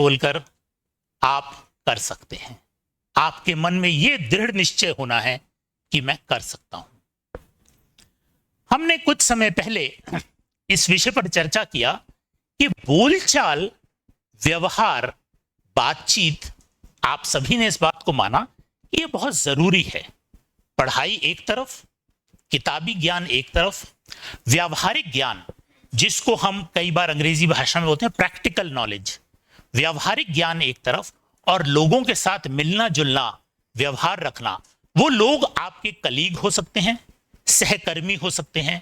बोलकर आप कर सकते हैं। आपके मन में यह दृढ़ निश्चय होना है कि मैं कर सकता हूं। हमने कुछ समय पहले इस विषय पर चर्चा किया कि बोलचाल, व्यवहार, बातचीत, आप सभी ने इस बात को माना कि यह बहुत जरूरी है। पढ़ाई एक तरफ, किताबी ज्ञान एक तरफ, व्यावहारिक ज्ञान जिसको हम कई बार अंग्रेजी भाषा में बोलते हैं प्रैक्टिकल नॉलेज, व्यावहारिक ज्ञान एक तरफ, और लोगों के साथ मिलना जुलना, व्यवहार रखना। वो लोग आपके कलीग हो सकते हैं, सहकर्मी हो सकते हैं,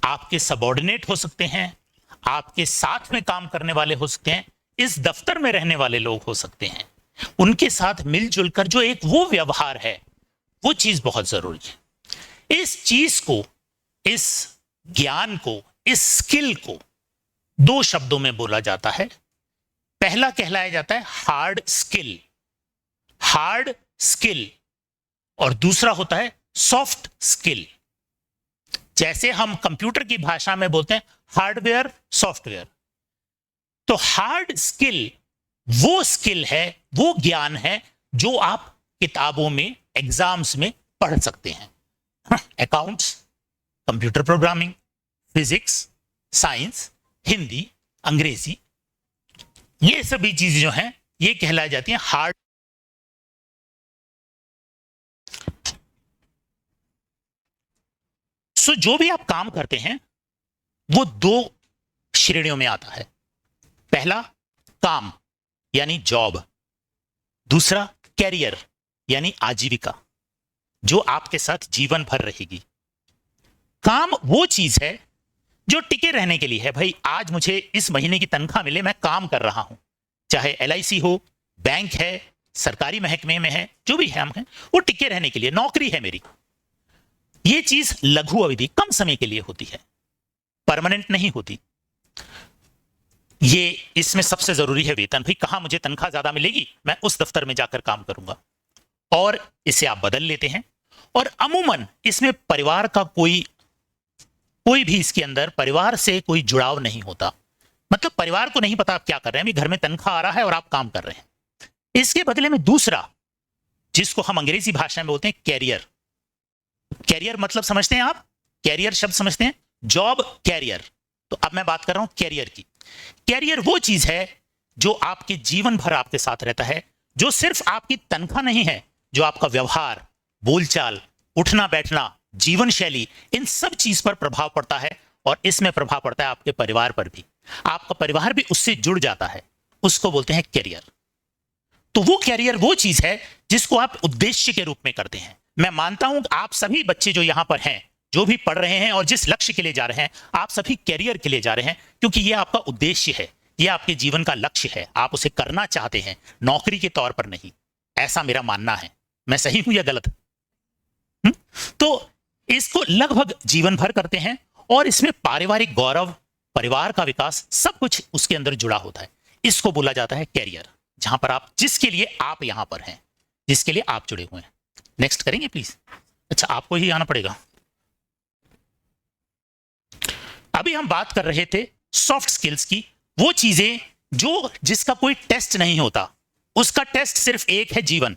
आपके सबऑर्डिनेट हो सकते हैं, आपके साथ में काम करने वाले हो सकते हैं, इस दफ्तर में रहने वाले लोग हो सकते हैं। उनके साथ मिलजुल कर जो एक वो व्यवहार है, वो चीज बहुत जरूरी है। इस चीज को, इस ज्ञान को, इस स्किल को दो शब्दों में बोला जाता है। पहला कहलाया जाता है हार्ड स्किल, हार्ड स्किल, और दूसरा होता है सॉफ्ट स्किल। जैसे हम कंप्यूटर की भाषा में बोलते हैं हार्डवेयर, सॉफ्टवेयर। तो हार्ड स्किल वो स्किल है, वो ज्ञान है जो आप किताबों में, एग्जाम्स में पढ़ सकते हैं। Accounts, computer programming, physics, science, Hindi, अंग्रेजी, ये सभी चीजें जो हैं ये कहलाई जाती हैं हार्ड। सो जो भी आप काम करते हैं वो दो श्रेणियों में आता है। पहला काम यानी जॉब, दूसरा कैरियर यानी आजीविका, जो आपके साथ जीवन भर रहेगी। काम वो चीज है जो टिके रहने के लिए है। भाई आज मुझे इस महीने की तनख्वाह मिले, मैं काम कर रहा हूं, चाहे एलआईसी हो, बैंक है, सरकारी महकमे में है, जो भी है हम हैं, वो टिके रहने के लिए नौकरी है मेरी। ये चीज लघु अवधि, कम समय के लिए होती है, परमानेंट नहीं होती। ये इसमें सबसे जरूरी है वेतन। भाई कहां मुझे तनख्वाह ज्यादा मिलेगी, मैं उस दफ्तर में जाकर काम करूंगा, और इसे आप बदल लेते हैं। और अमूमन इसमें परिवार का कोई भी इसके अंदर परिवार से कोई जुड़ाव नहीं होता। मतलब परिवार को नहीं पता आप क्या कर रहे हैं, अभी घर में तनख्वाह आ रहा है और आप काम कर रहे हैं। इसके बदले में दूसरा, जिसको हम अंग्रेजी भाषा में बोलते हैं कैरियर। कैरियर मतलब समझते हैं आप, कैरियर शब्द समझते हैं, जॉब, कैरियर। तो अब मैं बात कर रहा हूं कैरियर की। कैरियर वो चीज है जो आपके जीवन भर आपके साथ रहता है, जो सिर्फ आपकी तनख्वाह नहीं है, जो आपका व्यवहार, बोलचाल, उठना बैठना, जीवन शैली, इन सब चीज पर प्रभाव पड़ता है। और इसमें प्रभाव पड़ता है आपके परिवार पर भी। आपका परिवार भी उससे जुड़ जाता है, उसको बोलते हैं कैरियर। तो वो कैरियर वो चीज है जिसको आप उद्देश्य के रूप में करते हैं। मैं मानता हूं आप सभी बच्चे जो यहां पर हैं, जो भी पढ़ रहे हैं और जिस लक्ष्य के लिए जा रहे हैं, आप सभी कैरियर के लिए जा रहे हैं, क्योंकि यह आपका उद्देश्य है, यह आपके जीवन का लक्ष्य है, आप उसे करना चाहते हैं, नौकरी के तौर पर नहीं। ऐसा मेरा मानना है। मैं सही हूं या गलत? तो इसको लगभग जीवन भर करते हैं, और इसमें पारिवारिक गौरव, परिवार का विकास, सब कुछ उसके अंदर जुड़ा होता है। इसको बोला जाता है कैरियर, जहां पर आप, जिसके लिए आप यहां पर हैं, जिसके लिए आप जुड़े हुए हैं। नेक्स्ट करेंगे प्लीज। अच्छा, आपको ही आना पड़ेगा। अभी हम बात कर रहे थे सॉफ्ट स्किल्स की, वो चीजें जो, जिसका कोई टेस्ट नहीं होता, उसका टेस्ट सिर्फ एक है, जीवन।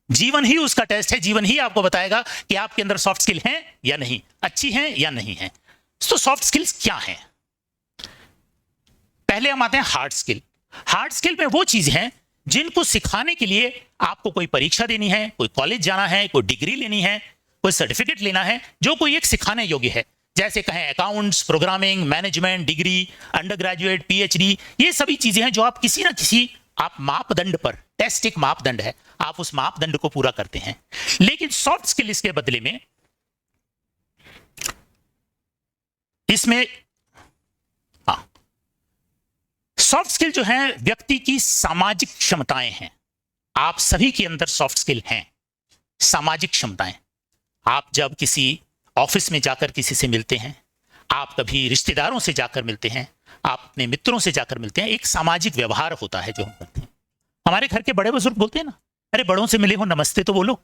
जीवन ही उसका टेस्ट है। जीवन ही आपको बताएगा कि आपके अंदर सॉफ्ट स्किल है या नहीं, अच्छी है या नहीं है। तो सॉफ्ट स्किल्स क्या हैं? पहले हम आते हैं हार्ड स्किल। हार्ड स्किल में वो चीज हैं जिनको सिखाने के लिए आपको कोई परीक्षा देनी है, कोई कॉलेज जाना है, कोई डिग्री लेनी है, कोई सर्टिफिकेट लेना है, जो कोई एक सिखाने योग्य है। जैसे कहें accounts, programming, management, degree, under graduate, PhD, ये सभी चीजें हैं जो आप किसी ना किसी, आप मापदंड पर, टेस्ट एक मापदंड है, आप उस मापदंड को पूरा करते हैं। लेकिन सॉफ्ट स्किल इसके बदले में, इसमें सॉफ्ट स्किल जो है व्यक्ति की सामाजिक क्षमताएं हैं। आप सभी के अंदर सॉफ्ट स्किल हैं, सामाजिक क्षमताएं। आप जब किसी ऑफिस में जाकर किसी से मिलते हैं, आप कभी रिश्तेदारों से जाकर मिलते हैं, आप अपने मित्रों से जाकर मिलते हैं, एक सामाजिक व्यवहार होता है जो हम करते हैं। हमारे घर के बड़े बुजुर्ग बोलते हैं ना, अरे बड़ों से मिले हो नमस्ते तो बोलो,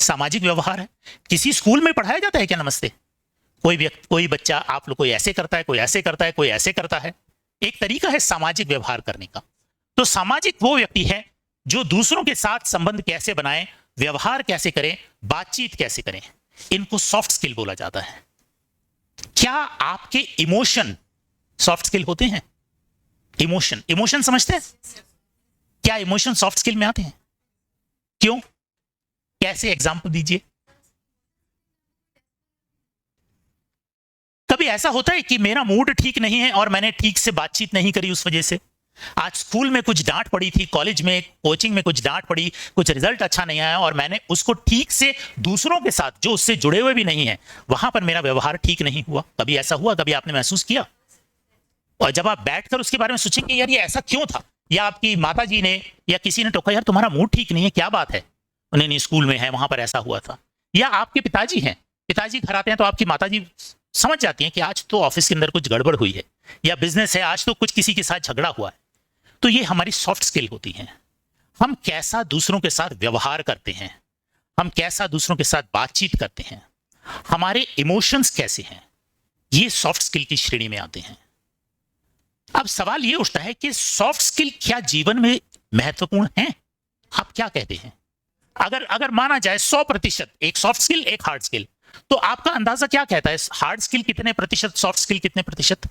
सामाजिक व्यवहार है। किसी स्कूल में पढ़ाया जाता है क्या नमस्ते? कोई बच्चा, आप लोग कोई ऐसे करता है, कोई ऐसे करता है, कोई ऐसे करता है। एक तरीका है सामाजिक व्यवहार करने का। तो सामाजिक वो व्यक्ति है जो दूसरों के साथ संबंध कैसे बनाए, व्यवहार कैसे करें, बातचीत कैसे करें, इनको सॉफ्ट स्किल बोला जाता है। क्या आपके इमोशन सॉफ्ट स्किल होते हैं? इमोशन समझते हैं? क्या इमोशन सॉफ्ट स्किल में आते हैं? क्यों? कैसे? एग्जांपल दीजिए। कभी ऐसा होता है कि मेरा मूड ठीक नहीं है और मैंने ठीक से बातचीत नहीं करी, उस वजह से आज स्कूल में कुछ डांट पड़ी थी, कॉलेज में कोचिंग में कुछ डांट पड़ी, कुछ रिजल्ट अच्छा नहीं आया और मैंने उसको ठीक से दूसरों के साथ जो उससे जुड़े हुए भी नहीं है वहां पर मेरा व्यवहार ठीक नहीं हुआ। कभी ऐसा हुआ? कभी आपने महसूस किया? और जब आप बैठकर उसके बारे में सोचेंगे यार ये ऐसा क्यों था, या आपकी माता जी ने या किसी ने टोका यार तुम्हारा मूड ठीक नहीं है, क्या बात है? उन्हें नहीं, स्कूल में है वहां पर ऐसा हुआ था। या आपके पिताजी हैं, पिताजी घर आते हैं तो आपकी माता जी समझ जाती हैं कि आज तो ऑफिस के अंदर कुछ गड़बड़ हुई है, या बिजनेस है आज तो कुछ किसी के साथ झगड़ा हुआ है। तो ये हमारी सॉफ्ट स्किल होती है। हम कैसा दूसरों के साथ व्यवहार करते हैं, हम कैसा दूसरों के साथ बातचीत करते हैं, हमारे इमोशंस कैसे हैं, ये सॉफ्ट स्किल की श्रेणी में आते हैं। अब सवाल ये उठता है कि सॉफ्ट स्किल क्या जीवन में महत्वपूर्ण है? आप क्या कहते हैं? अगर माना जाए 100% एक सॉफ्ट स्किल एक हार्ड स्किल, तो आपका अंदाजा क्या कहता है? हार्ड स्किल कितने प्रतिशत, सॉफ्ट स्किल कितने प्रतिशत?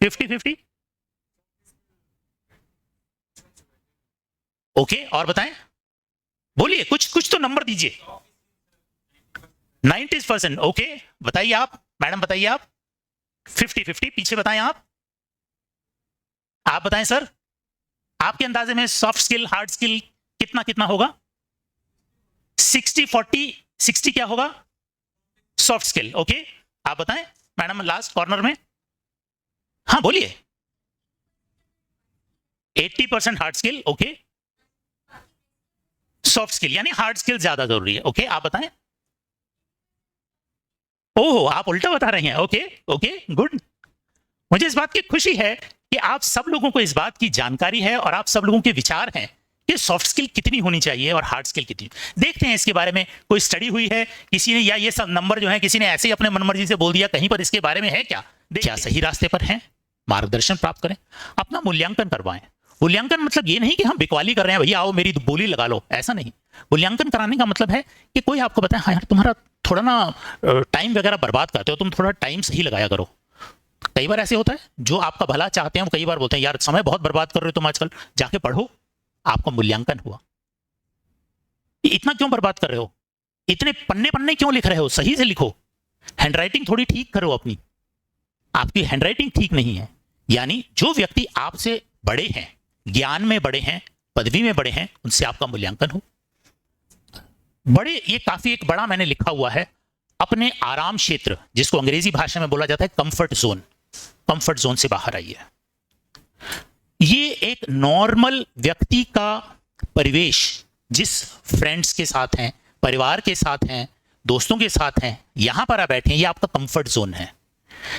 50-50? ओके, और बताएं, बोलिए, कुछ तो नंबर दीजिए। 90%? ओके, बताइए आप, मैडम बताइए आप। 50-50, पीछे बताएं आप बताएं सर, आपके अंदाजे में सॉफ्ट स्किल हार्ड स्किल कितना कितना होगा? 60-40? 60 क्या होगा? Soft skill. ओके, आप बताएं मैडम, लास्ट कॉर्नर में। हाँ बोलिए। 80% hard skill. Okay, soft skill यानी हार्ड स्किल ज्यादा जरूरी है। ओके, आप बताएं। ओहो, आप उल्टा बता रहे हैं। Okay okay, good. मुझे इस बात की खुशी है कि आप सब लोगों को इस बात की जानकारी है और आप सब लोगों के विचार हैं कि सॉफ्ट स्किल कितनी होनी चाहिए और हार्ड स्किल कितनी। देखते हैं इसके बारे में कोई स्टडी हुई है किसी ने, या ये सब नंबर जो है किसी ने ऐसे ही अपने मनमर्जी से बोल दिया, कहीं पर इसके बारे में है क्या? क्या सही रास्ते पर हैं? मार्गदर्शन प्राप्त करें, अपना मूल्यांकन करवाएं। मूल्यांकन मतलब ये नहीं कि हम बिकवाली कर रहे हैं, भैया आओ मेरी बोली लगा लो, ऐसा नहीं। मूल्यांकन कराने का मतलब है कि कोई आपको बताए, हाँ यार तुम्हारा थोड़ा ना टाइम वगैरह बर्बाद करते हो, तुम थोड़ा टाइम सही लगाया करो। कई बार ऐसे होता है जो आपका भला चाहते हैं वो कई बार बोलते हैं यार समय बहुत बर्बाद कर रहे हो तुम आजकल, जाके पढ़ो, आपका मूल्यांकन हुआ। इतना क्यों बर्बाद कर रहे हो, इतने पन्ने पन्ने क्यों लिख रहे हो, सही से लिखो, हैंडराइटिंग थोड़ी ठीक करो अपनी, आपकी हैंडराइटिंग ठीक नहीं है। यानी जो व्यक्ति आपसे बड़े हैं, ज्ञान में बड़े हैं, पदवी में बड़े हैं, उनसे आपका मूल्यांकन हो। बड़े, ये काफी एक बड़ा मैंने लिखा हुआ है, अपने आराम क्षेत्र, जिसको अंग्रेजी भाषा में बोला जाता है कंफर्ट जोन, कंफर्ट जोन से बाहर आइए। ये एक नॉर्मल व्यक्ति का परिवेश, जिस फ्रेंड्स के साथ हैं, परिवार के साथ हैं, दोस्तों के साथ हैं, यहां पर आप बैठे हैं, ये आपका कंफर्ट जोन है।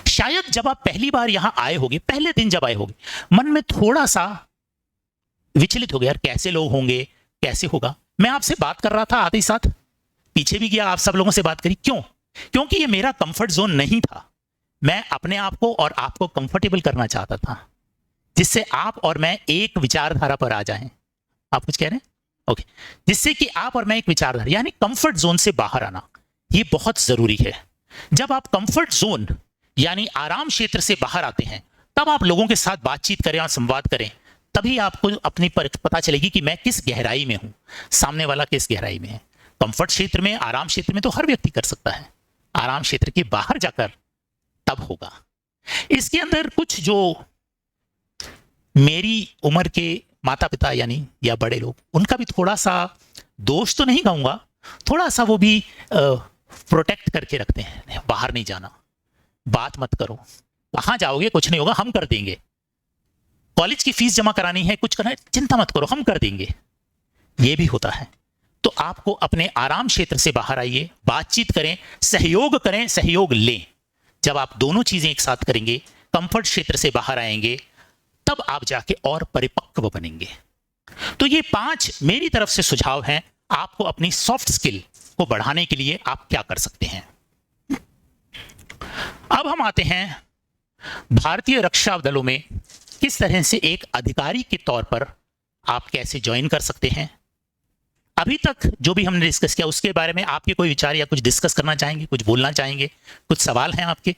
शायद जब आप पहली बार यहां आए होंगे, पहले दिन जब आए होंगे, मन में थोड़ा सा विचलित हो गया, यार कैसे लोग होंगे, कैसे होगा। मैं आपसे बात कर रहा था, आते ही साथ पीछे भी गया, आप सब लोगों से बात करी। क्यों? क्योंकि ये मेरा कंफर्ट जोन नहीं था। मैं अपने आप को और आपको कंफर्टेबल करना चाहता था, जिससे आप और मैं एक विचारधारा पर आ जाएं। आप कुछ कह रहे हैं? ओके, जिससे कि आप और मैं एक विचारधारा, यानी कंफर्ट जोन से बाहर आना, ये बहुत जरूरी है। जब आप कंफर्ट जोन यानी आराम क्षेत्र से बाहर आते हैं, तब आप लोगों के साथ बातचीत करें और संवाद करें, तभी आपको अपनी पता चलेगी कि मैं किस गहराई में हूं, सामने वाला किस गहराई में है। कंफर्ट क्षेत्र में, आराम क्षेत्र में तो हर व्यक्ति कर सकता है, आराम क्षेत्र के बाहर जाकर तब होगा। इसके अंदर कुछ जो मेरी उम्र के माता पिता यानी या बड़े लोग, उनका भी थोड़ा सा दोष तो नहीं कहूंगा, थोड़ा सा वो भी प्रोटेक्ट करके रखते हैं, बाहर नहीं जाना, बात मत करो, कहां जाओगे, कुछ नहीं होगा, हम कर देंगे, कॉलेज की फीस जमा करानी है, कुछ करना है, चिंता मत करो, हम कर देंगे। ये भी होता है। तो आपको अपने आराम क्षेत्र से बाहर आइए, बातचीत करें, सहयोग करें, सहयोग लें। जब आप दोनों चीजें एक साथ करेंगे, कंफर्ट क्षेत्र से बाहर आएंगे, तब आप जाके और परिपक्व बनेंगे। तो ये 5 मेरी तरफ से सुझाव हैं आपको अपनी सॉफ्ट स्किल को बढ़ाने के लिए आप क्या कर सकते हैं। अब हम आते हैं भारतीय रक्षा दलों में किस तरह से एक अधिकारी के तौर पर आप कैसे ज्वाइन कर सकते हैं। अभी तक जो भी हमने डिस्कस किया उसके बारे में आपके कोई विचार या कुछ डिस्कस करना चाहेंगे, कुछ बोलना चाहेंगे, कुछ सवाल हैं आपके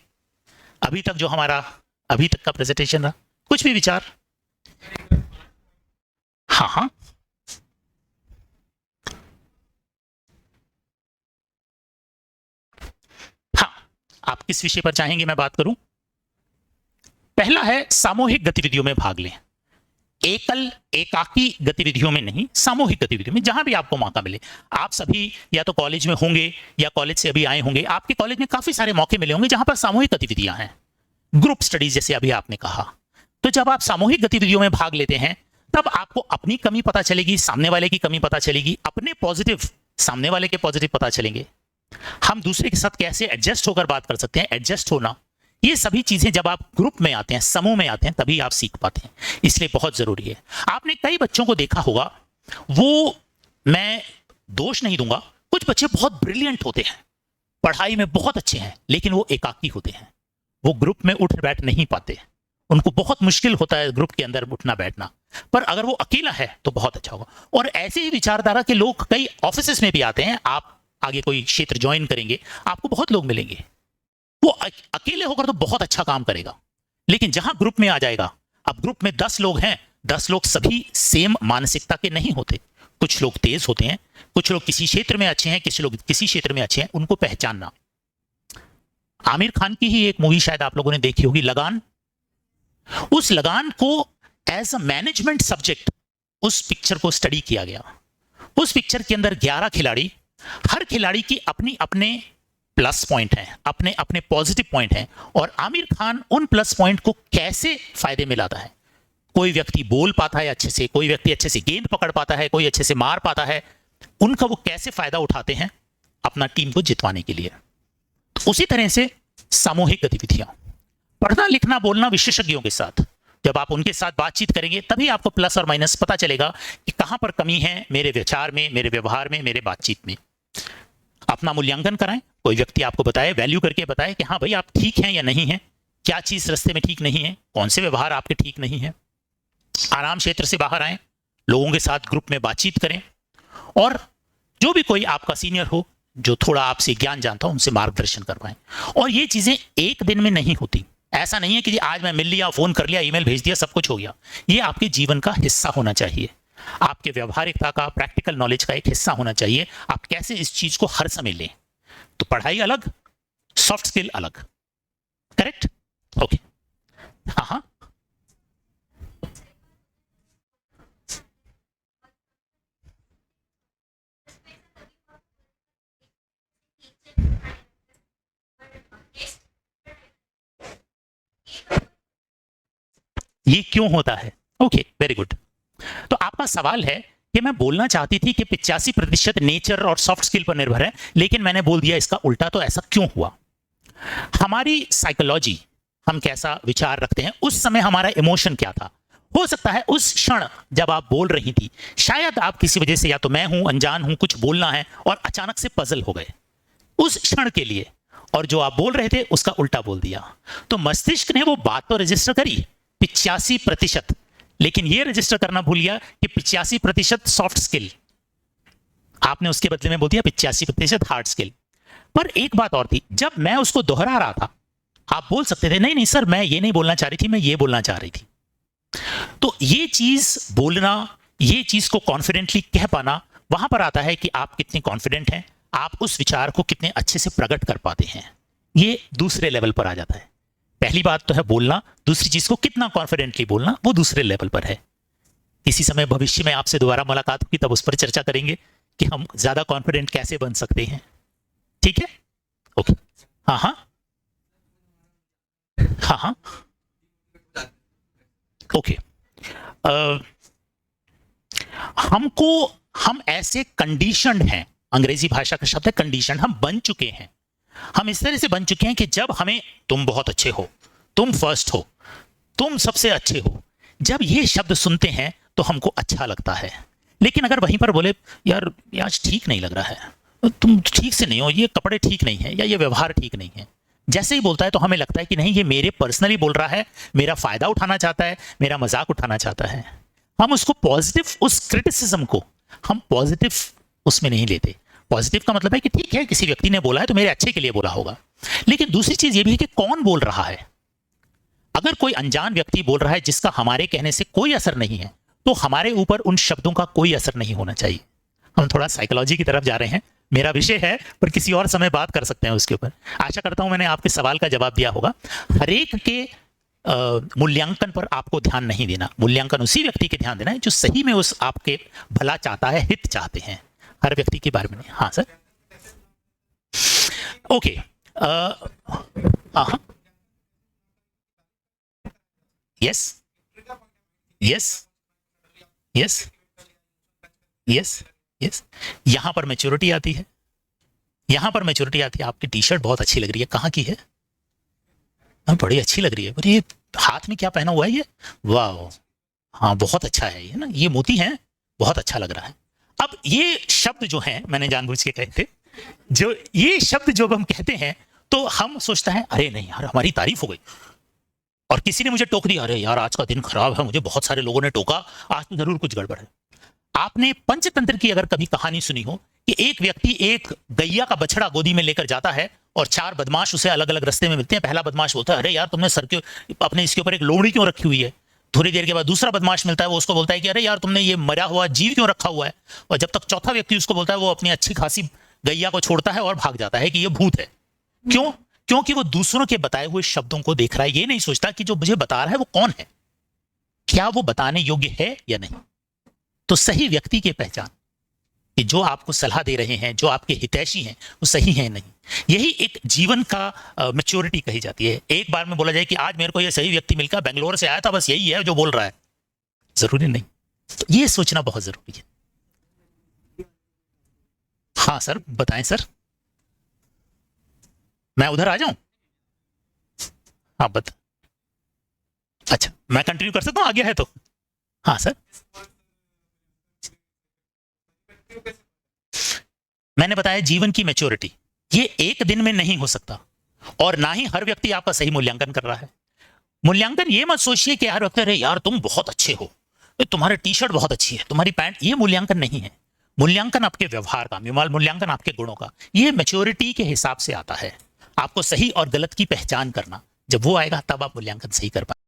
अभी तक जो हमारा अभी तक का प्रेजेंटेशन रहा, कुछ भी विचार? हाँ हाँ, हाँ, आप किस विषय पर चाहेंगे मैं बात करूं? पहला है सामूहिक गतिविधियों में भाग लें। एकल एकाकी गतिविधियों में नहीं, सामूहिक गतिविधियों में, जहां भी आपको मौका मिले। आप सभी या तो कॉलेज में होंगे या कॉलेज से अभी आए होंगे, आपके कॉलेज में काफी सारे मौके मिले होंगे जहां पर सामूहिक गतिविधियां हैं, ग्रुप स्टडीज जैसे अभी आपने कहा। तो जब आप सामूहिक गतिविधियों में भाग लेते हैं तब आपको अपनी कमी पता चलेगी, सामने वाले की कमी पता चलेगी, अपने पॉजिटिव सामने वाले के पॉजिटिव पता चलेंगे, हम दूसरे के साथ कैसे एडजस्ट होकर बात कर सकते हैं, एडजस्ट होना, ये सभी चीजें जब आप ग्रुप में आते हैं, समूह में आते हैं, तभी आप सीख पाते हैं। इसलिए बहुत जरूरी है। आपने कई बच्चों को देखा होगा, वो, मैं दोष नहीं दूंगा, कुछ बच्चे बहुत ब्रिलियंट होते हैं, पढ़ाई में बहुत अच्छे हैं, लेकिन वो एकाकी होते हैं, वो ग्रुप में उठ बैठ नहीं पाते, उनको बहुत मुश्किल होता है ग्रुप के अंदर उठना बैठना। पर अगर वो अकेला है तो बहुत अच्छा होगा। और ऐसे ही विचारधारा के लोग कई ऑफिसेस में भी आते हैं। आप आगे कोई क्षेत्र ज्वाइन करेंगे, आपको बहुत लोग मिलेंगे, वो अकेले होकर तो बहुत अच्छा काम करेगा, लेकिन जहां ग्रुप में आ जाएगा, अब ग्रुप में 10 लोग हैं, 10 लोग सभी सेम मानसिकता के नहीं होते, कुछ लोग तेज होते हैं, कुछ लोग किसी क्षेत्र में अच्छे हैं, किसी लोग किसी क्षेत्र में अच्छे हैं, उनको पहचानना। आमिर खान की ही एक मूवी शायद आप लोगों ने देखी होगी, लगान। उस लगान को एज अ मैनेजमेंट सब्जेक्ट उस पिक्चर को स्टडी किया गया। उस पिक्चर के अंदर 11 खिलाड़ी, हर खिलाड़ी की अपनी अपने प्लस पॉइंट हैं, अपने अपने पॉजिटिव पॉइंट हैं, और आमिर खान उन प्लस पॉइंट को कैसे फायदे में लाता है। कोई व्यक्ति बोल पाता है अच्छे से, कोई व्यक्ति अच्छे से गेंद पकड़ पाता है, कोई अच्छे से मार पाता है, उनका वो कैसे फायदा उठाते हैं अपना टीम को जितवाने के लिए। तो उसी तरह से सामूहिक गतिविधियां, पढ़ना लिखना बोलना विशेषज्ञों के साथ, जब आप उनके साथ बातचीत करेंगे तभी आपको प्लस और माइनस पता चलेगा कि कहां पर कमी है मेरे विचार में, मेरे व्यवहार में, मेरे बातचीत में। अपना मूल्यांकन कराएं, कोई व्यक्ति आपको बताए, वैल्यू करके बताए कि हाँ भाई आप ठीक हैं या नहीं है, क्या चीज रास्ते में ठीक नहीं है, कौन से व्यवहार आपके ठीक नहीं है। आराम क्षेत्र से बाहर आएं, लोगों के साथ ग्रुप में बातचीत करें, और जो भी कोई आपका सीनियर हो जो थोड़ा आपसे ज्ञान जानता हो उनसे मार्गदर्शन करवाएं। और ये चीजें एक दिन में नहीं होती। ऐसा नहीं है कि आज मैं मिल लिया, फोन कर लिया, ईमेल भेज दिया, सब कुछ हो गया। ये आपके जीवन का हिस्सा होना चाहिए, आपके व्यवहारिकता का, प्रैक्टिकल नॉलेज का एक हिस्सा होना चाहिए। आप कैसे इस चीज को हर समय लें। तो पढ़ाई अलग, सॉफ्ट स्किल अलग, करेक्ट? ओके, हाँ हाँ, ये क्यों होता है? Okay, very good. तो आपका सवाल है कि मैं बोलना चाहती थी कि 85% नेचर और सॉफ्ट स्किल पर निर्भर है, लेकिन मैंने बोल दिया इसका उल्टा, तो ऐसा क्यों हुआ? हमारी साइकोलॉजी, हम कैसा विचार रखते हैं, उस समय हमारा इमोशन क्या था। हो सकता है उस क्षण जब आप बोल रही थी, शायद आप किसी वजह से, या तो मैं हूं, अनजान हूं, कुछ बोलना है और अचानक से पजल हो गए उस क्षण के लिए, और जो आप बोल रहे थे उसका उल्टा बोल दिया। तो मस्तिष्क ने वो बात तो रजिस्टर करी 85%, लेकिन ये रजिस्टर करना भूल गया कि 85% सॉफ्ट स्किल, आपने उसके बदले में बोल दिया 85% हार्ड स्किल। पर एक बात और थी, जब मैं उसको दोहरा रहा था, आप बोल सकते थे नहीं नहीं सर मैं ये नहीं बोलना चाह रही थी, मैं ये बोलना चाह रही थी। तो ये चीज बोलना, ये चीज को कॉन्फिडेंटली कह पाना, वहां पर आता है कि आप कितने कॉन्फिडेंट हैं, आप उस विचार को कितने अच्छे से प्रकट कर पाते हैं। ये दूसरे लेवल पर आ जाता है। पहली बात तो है बोलना, दूसरी चीज को कितना कॉन्फिडेंटली बोलना, वो दूसरे लेवल पर है। किसी समय भविष्य में आपसे दोबारा मुलाकात होगी, तब उस पर चर्चा करेंगे कि हम ज्यादा कॉन्फिडेंट कैसे बन सकते हैं। ठीक है, ओके, हाँ हाँ हाँ हाँ, ओके। हम ऐसे कंडीशनड हैं, अंग्रेजी भाषा का शब्द है कंडीशन, हम बन चुके हैं, हम इस तरह से बन चुके हैं कि जब हमें तुम बहुत अच्छे हो, तुम फर्स्ट हो, तुम सबसे अच्छे हो, जब ये शब्द सुनते हैं तो हमको अच्छा लगता है। लेकिन अगर वहीं पर बोले यार ये आज ठीक नहीं लग रहा है, तुम ठीक से नहीं हो, ये कपड़े ठीक नहीं है, या ये व्यवहार ठीक नहीं है, जैसे ही बोलता है तो हमें लगता है कि नहीं, ये मेरे पर्सनली बोल रहा है, मेरा फायदा उठाना चाहता है, मेरा मजाक उठाना चाहता है। हम उसको पॉजिटिव, उस क्रिटिसिज्म को हम पॉजिटिव उसमें नहीं लेते। पॉजिटिव का मतलब है कि ठीक है, किसी व्यक्ति ने बोला है तो मेरे अच्छे के लिए बोला होगा। लेकिन दूसरी चीज ये भी है कि कौन बोल रहा है। अगर कोई अनजान व्यक्ति बोल रहा है जिसका हमारे कहने से कोई असर नहीं है, तो हमारे ऊपर उन शब्दों का कोई असर नहीं होना चाहिए। हम थोड़ा साइकोलॉजी की तरफ जा रहे हैं, मेरा विषय है, पर किसी और समय बात कर सकते हैं उसके ऊपर। आशा करता हूं मैंने आपके सवाल का जवाब दिया होगा। हरेक के मूल्यांकन पर आपको ध्यान नहीं देना। मूल्यांकन उसी व्यक्ति के ध्यान देना है जो सही में उस आपके भला चाहता है, हित चाहते हैं, हर व्यक्ति के बारे में नहीं। हाँ sir, okay. Yes yes yes yes yes, यहां पर मैच्योरिटी आती है, यहां पर मैच्योरिटी आती है। आपकी टी शर्ट बहुत अच्छी लग रही है, कहाँ की है? बड़ी अच्छी लग रही है। ये हाथ में क्या पहना हुआ है ये? वाह, हाँ बहुत अच्छा है ये ना, ये मोती है, बहुत अच्छा लग रहा है। अब ये शब्द जो है, मैंने जानबूझ के कहे थे, जो ये शब्द जो हम कहते हैं तो हम सोचता है अरे नहीं यार, हमारी तारीफ हो गई, और किसी ने मुझे टोक दिया, अरे यार आज का दिन खराब है, मुझे बहुत सारे लोगों ने टोका, आज तो जरूर कुछ गड़बड़ है। आपने पंचतंत्र की अगर कभी कहानी सुनी हो कि एक व्यक्ति एक गैया का बछड़ा गोदी में लेकर जाता है और चार बदमाश उसे अलग अलग रास्ते में मिलते हैं। पहला बदमाश बोलता है अरे यार तुमने सर के अपने इसके ऊपर एक लोमड़ी क्यों रखी हुई है। थोड़ी देर के बाद दूसरा बदमाश मिलता है, वो उसको बोलता है कि अरे यार तुमने ये मरा हुआ जीव क्यों रखा हुआ है। और जब तक चौथा व्यक्ति उसको बोलता है, वो अपनी अच्छी खासी गैया को छोड़ता है और भाग जाता है कि ये भूत है। क्यों? क्योंकि वो दूसरों के बताए हुए शब्दों को देख रहा है, ये नहीं सोचता कि जो मुझे बता रहा है वो कौन है, क्या वो बताने योग्य है या नहीं। तो सही व्यक्ति की पहचान कि जो आपको सलाह दे रहे हैं, जो आपके हितैषी हैं, वो सही है नहीं, यही एक जीवन का मैच्योरिटी कही जाती है। एक बार में बोला जाए कि आज मेरे को ये सही व्यक्ति मिलकर, बेंगलोर से आया था, बस यही है जो बोल रहा है, जरूरी नहीं। तो ये सोचना बहुत जरूरी है। हाँ सर, बताएं सर, मैं उधर आ जाऊं? हाँ बता, अच्छा मैं कंटिन्यू कर सकता हूं, आ गया है तो? हाँ सर, मैंने बताया जीवन की मैच्योरिटी ये एक दिन में नहीं हो सकता, और ना ही हर व्यक्ति आपका सही मूल्यांकन कर रहा है। मूल्यांकन ये मत सोचिए कि हर वक्त अरे यार तुम बहुत अच्छे हो, तुम्हारी टी शर्ट बहुत अच्छी है, तुम्हारी पैंट, ये मूल्यांकन नहीं है। मूल्यांकन आपके व्यवहार का, मूल्यांकन आपके गुणों का, ये मैच्योरिटी के हिसाब से आता है। आपको सही और गलत की पहचान करना, जब वो आएगा तब आप मूल्यांकन सही कर पाएंगे।